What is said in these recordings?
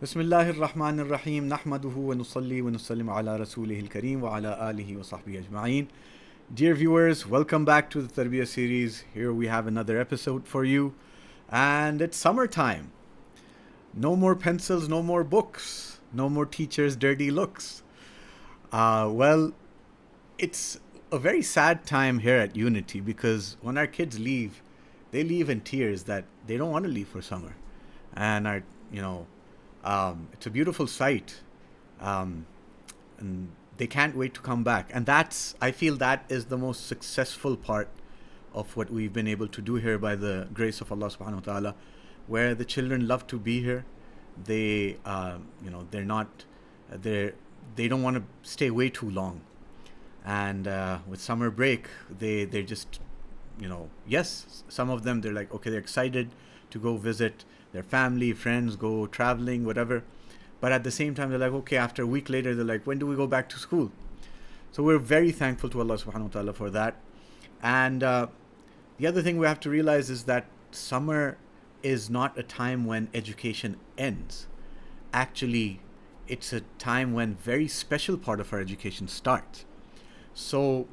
Bismillahir Rahmanir Rahim. Nahmaduhu wa nusalli wa nusallim ala rasulihil kareem wa ala alihi wa sahbihi ajma'in. Dear viewers, welcome back to the Tarbiyah series. Here we have another episode for you. And it's summertime. No more pencils, no more books, no more teachers' dirty looks. Well, it's a very sad time here at Unity because when our kids leave, they leave in tears that they don't want to leave for summer. And it's a beautiful sight. And they can't wait to come back. And I feel that is the most successful part of what we've been able to do here by the grace of Allah subhanahu wa ta'ala, where the children love to be here. They don't want to stay way too long. And with summer break, they're just, yes, some of them, they're like, okay, they're excited to go visit their family, friends, go traveling, whatever. But at the same time, they're like, okay, after a week later, they're like, when do we go back to school? So we're very thankful to Allah subhanahu wa ta'ala for that. And the other thing we have to realize is that summer is not a time when education ends. Actually, it's a time when very special part of our education starts. So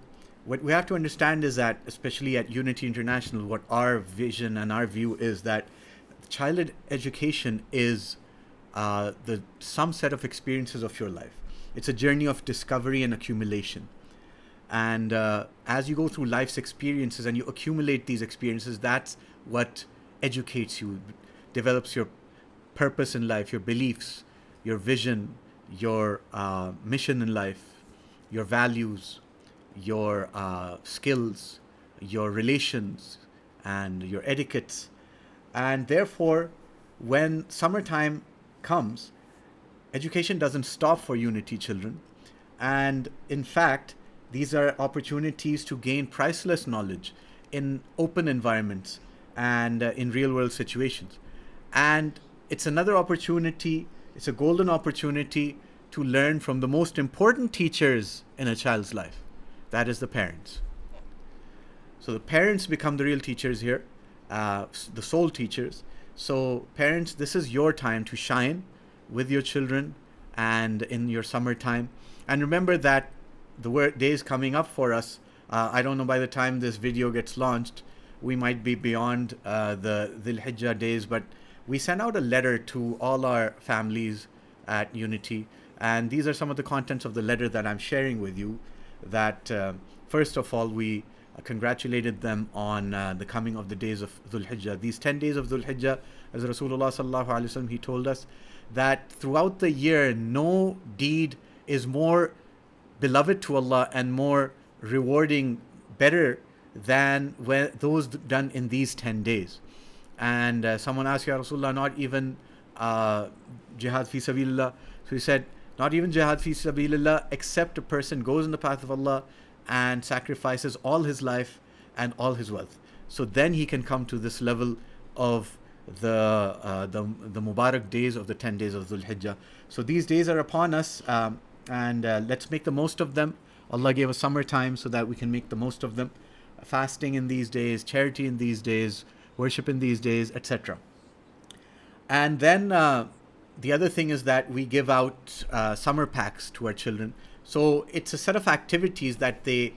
what we have to understand is that, especially at Unity International, what our vision and our view is that childhood education is some set of experiences of your life. It's a journey of discovery and accumulation. And as you go through life's experiences and you accumulate these experiences, that's what educates you, develops your purpose in life, your beliefs, your vision, your mission in life, your values, your skills, your relations, and your etiquettes. And therefore, when summertime comes, education doesn't stop for Unity children. And in fact, these are opportunities to gain priceless knowledge in open environments and in real world situations. And it's another opportunity, it's a golden opportunity to learn from the most important teachers in a child's life. That is the parents. So the parents become the real teachers here, the sole teachers. So parents, this is your time to shine with your children and in your summertime. And remember that the days coming up for us, I don't know, by the time this video gets launched, we might be beyond the Dhul Hijjah days, but we sent out a letter to all our families at Unity. And these are some of the contents of the letter that I'm sharing with you. That first of all, we congratulated them on the coming of the days of Dhul Hijjah. These 10 days of Dhul Hijjah, as Rasulullah sallallahu alaihi wasallam, he told us that throughout the year, no deed is more beloved to Allah and more rewarding, better than those done in these 10 days. And someone asked, Ya Rasulullah, not even jihad fi sabilillah? So he said, not even jihad fi sabilillah, except a person goes in the path of Allah and sacrifices all his life and all his wealth. So then he can come to this level of the Mubarak days of the 10 days of Dhul Hijjah. So these days are upon us, and let's make the most of them. Allah gave us summertime so that we can make the most of them. Fasting in these days, charity in these days, worship in these days, etc. And then the other thing is that we give out summer packs to our children. So it's a set of activities that they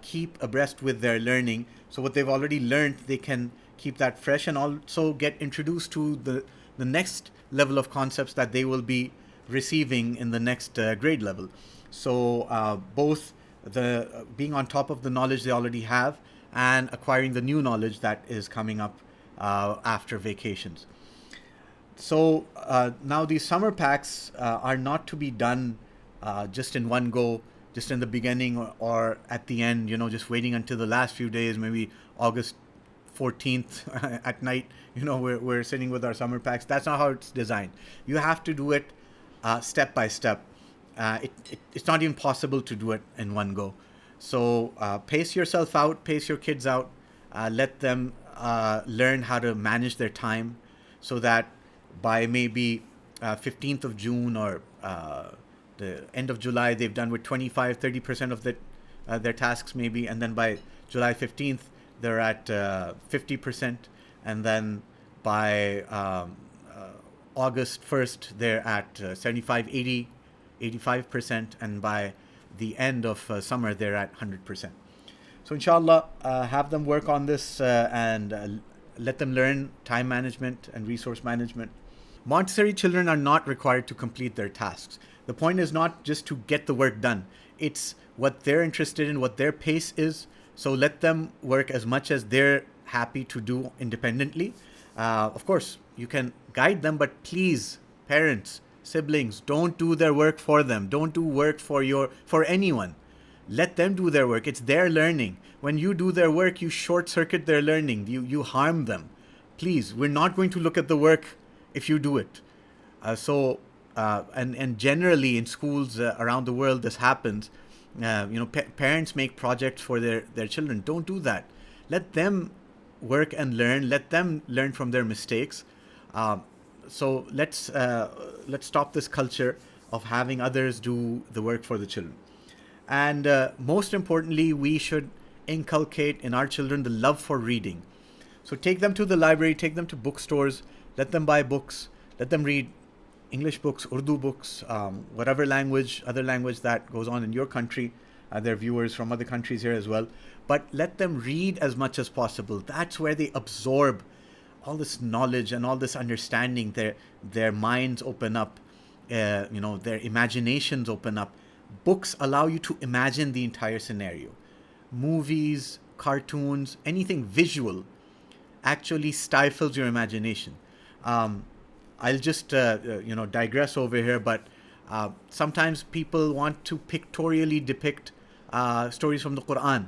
keep abreast with their learning. So what they've already learned, they can keep that fresh and also get introduced to the next level of concepts that they will be receiving in the next grade level. So both the being on top of the knowledge they already have and acquiring the new knowledge that is coming up after vacations. So now these summer packs are not to be done just in one go, just in the beginning or at the end, just waiting until the last few days, maybe August 14th at night, we're sitting with our summer packs. That's not how it's designed. You have to do it step by step. It's not even possible to do it in one go. So pace yourself out, pace your kids out, let them learn how to manage their time so that by maybe 15th of June or the end of July, they've done with 25-30% of their tasks maybe, and then by July 15th, they're at 50%, and then by August 1st, they're at 75, 80, 85%, and by the end of summer, they're at 100%. So inshallah, have them work on this and let them learn time management and resource management. Montessori children are not required to complete their tasks. The point is not just to get the work done. It's what they're interested in, what their pace is. So let them work as much as they're happy to do independently. Of course, you can guide them, but please, parents, siblings, don't do their work for them. Don't do work for anyone. Let them do their work. It's their learning. When you do their work, you short circuit their learning. You harm them. Please, we're not going to look at the work if you do it. And generally in schools around the world, this happens. Parents make projects for their children. Don't do that. Let them work and learn. Let them learn from their mistakes. So let's stop this culture of having others do the work for the children. And most importantly, we should inculcate in our children the love for reading. So take them to the library, take them to bookstores, let them buy books, let them read English books, Urdu books, whatever language, other language that goes on in your country. There are viewers from other countries here as well. But let them read as much as possible. That's where they absorb all this knowledge and all this understanding. Their minds open up, their imaginations open up. Books allow you to imagine the entire scenario. Movies, cartoons, anything visual actually stifles your imagination. I'll just digress over here, but sometimes people want to pictorially depict stories from the Quran.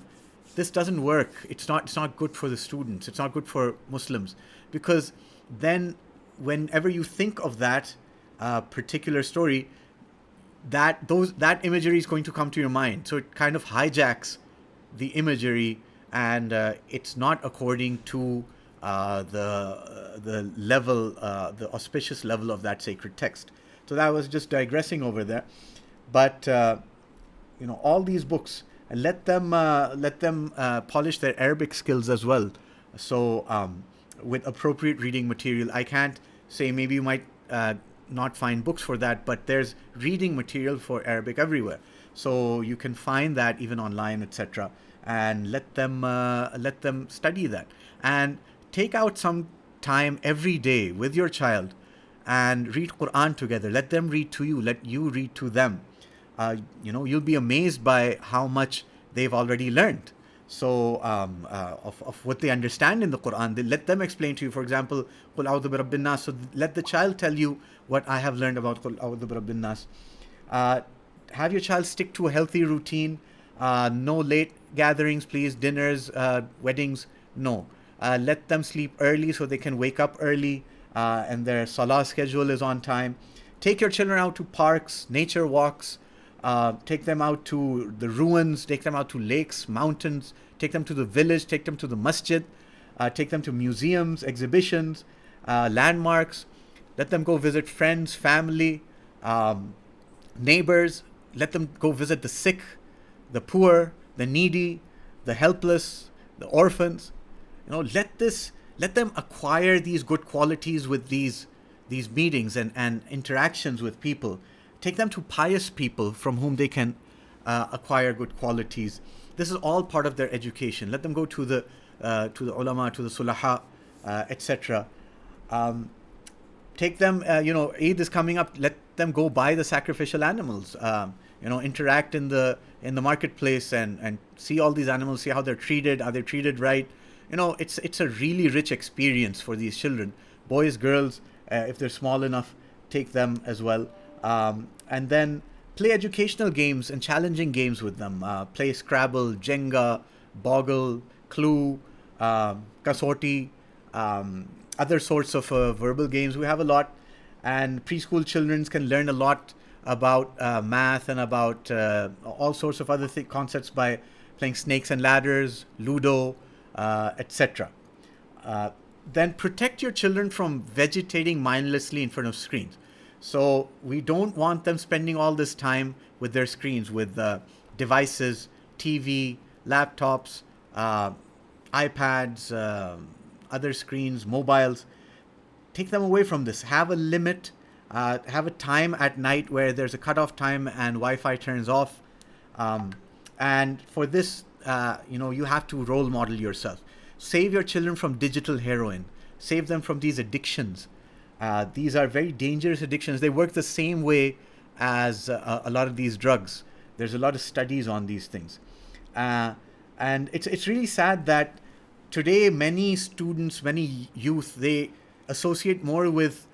This doesn't work. It's not good for the students. It's not good for Muslims, because then whenever you think of that particular story, that imagery is going to come to your mind. So it kind of hijacks the imagery, and it's not according to the level, the auspicious level of that sacred text. So that was just digressing over there. But all these books, and let them polish their Arabic skills as well. So with appropriate reading material, I can't say, maybe you might not find books for that, but there's reading material for Arabic everywhere. So you can find that even online, etc. And let them study that, and take out some time every day with your child and read Quran together. Let them read to you. Let you read to them. You'll be amazed by how much they've already learned. So of what they understand in the Quran, let them explain to you. For example, Qul a'udhu bi rabbin nas. So let the child tell you what I have learned about Qul a'udhu bi rabbin nas. Have your child stick to a healthy routine. No late gatherings, please. Dinners, weddings, no. Let them sleep early so they can wake up early, and their salah schedule is on time. Take your children out to parks, nature walks. Take them out to the ruins, take them out to lakes, mountains, take them to the village, take them to the masjid, take them to museums, exhibitions, landmarks. Let them go visit friends, family, neighbors. Let them go visit the sick, the poor, the needy, the helpless, the orphans. Let them acquire these good qualities with these meetings and interactions with people. Take them to pious people from whom they can acquire good qualities. This is all part of their education. Let them go to the ulama, to the sulaha, etc. Take them, Eid is coming up. Let them go buy the sacrificial animals. Interact in the marketplace and see all these animals, see how they're treated. Are they treated right? It's a really rich experience for these children. Boys, girls, if they're small enough, take them as well. And then play educational games and challenging games with them. Play Scrabble, Jenga, Boggle, Clue, Kasoti, other sorts of verbal games. We have a lot. And preschool children can learn a lot about math and about all sorts of other concepts by playing snakes and ladders, Ludo, etc. Then protect your children from vegetating mindlessly in front of screens. So we don't want them spending all this time with their screens, with devices, TV, laptops, iPads, other screens, mobiles. take them away from this. Have a limit. Have a time at night where there's a cutoff time and Wi-Fi turns off. And for this, you have to role model yourself. Save your children from digital heroin. Save them from these addictions. These are very dangerous addictions. They work the same way as a lot of these drugs. There's a lot of studies on these things. And it's really sad that today many students, many youth, they associate more with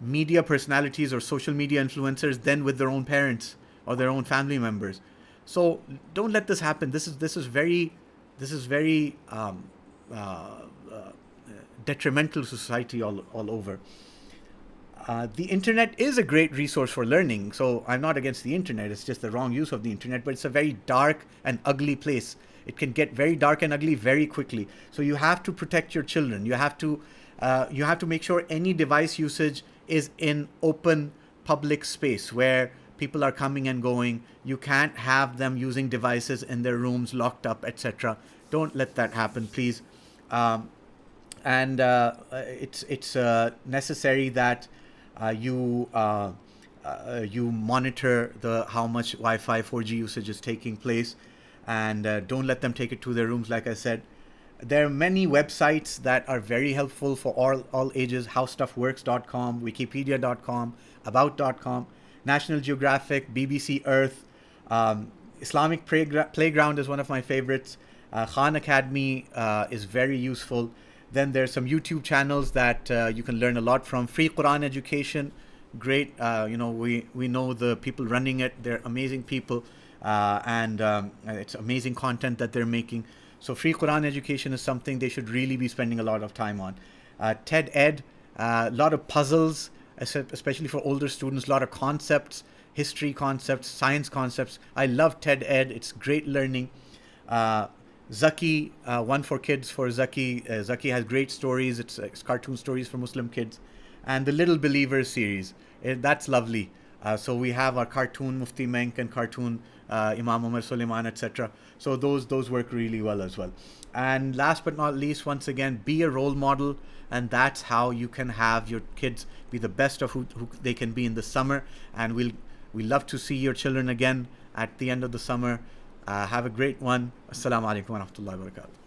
media personalities or social media influencers than with their own parents or their own family members. So don't let this happen. This is very detrimental to society all over. The internet is a great resource for learning. So I'm not against the internet. It's just the wrong use of the internet. But it's a very dark and ugly place. It can get very dark and ugly very quickly. So you have to protect your children. You have to make sure any device usage is in open public space where people are coming and going. You can't have them using devices in their rooms, locked up, etc. Don't let that happen, please. It's necessary that you monitor how much Wi-Fi 4G usage is taking place, and don't let them take it to their rooms. Like I said, there are many websites that are very helpful for all ages. howstuffworks.com, wikipedia.com, about.com, National Geographic, BBC Earth, Islamic Playground is one of my favorites. Khan Academy is very useful. Then there's some YouTube channels that you can learn a lot from. Free Quran Education, great. We know the people running it. They're amazing people, and it's amazing content that they're making. So Free Quran Education is something they should really be spending a lot of time on. TED Ed, a lot of puzzles, especially for older students, a lot of concepts, history concepts, science concepts. I love TED Ed. It's great learning. Zaki, one for kids for Zaki. Zaki has great stories. It's cartoon stories for Muslim kids. And the Little Believers series. That's lovely. So we have our cartoon Mufti Menk and cartoon Imam Umar Suleiman, etc. So those work really well as well. And last but not least, once again, be a role model. And that's how you can have your kids be the best of who they can be in the summer. And we love to see your children again at the end of the summer. Have a great one. Assalamu alaikum wa rahmatullahi wa barakatuh.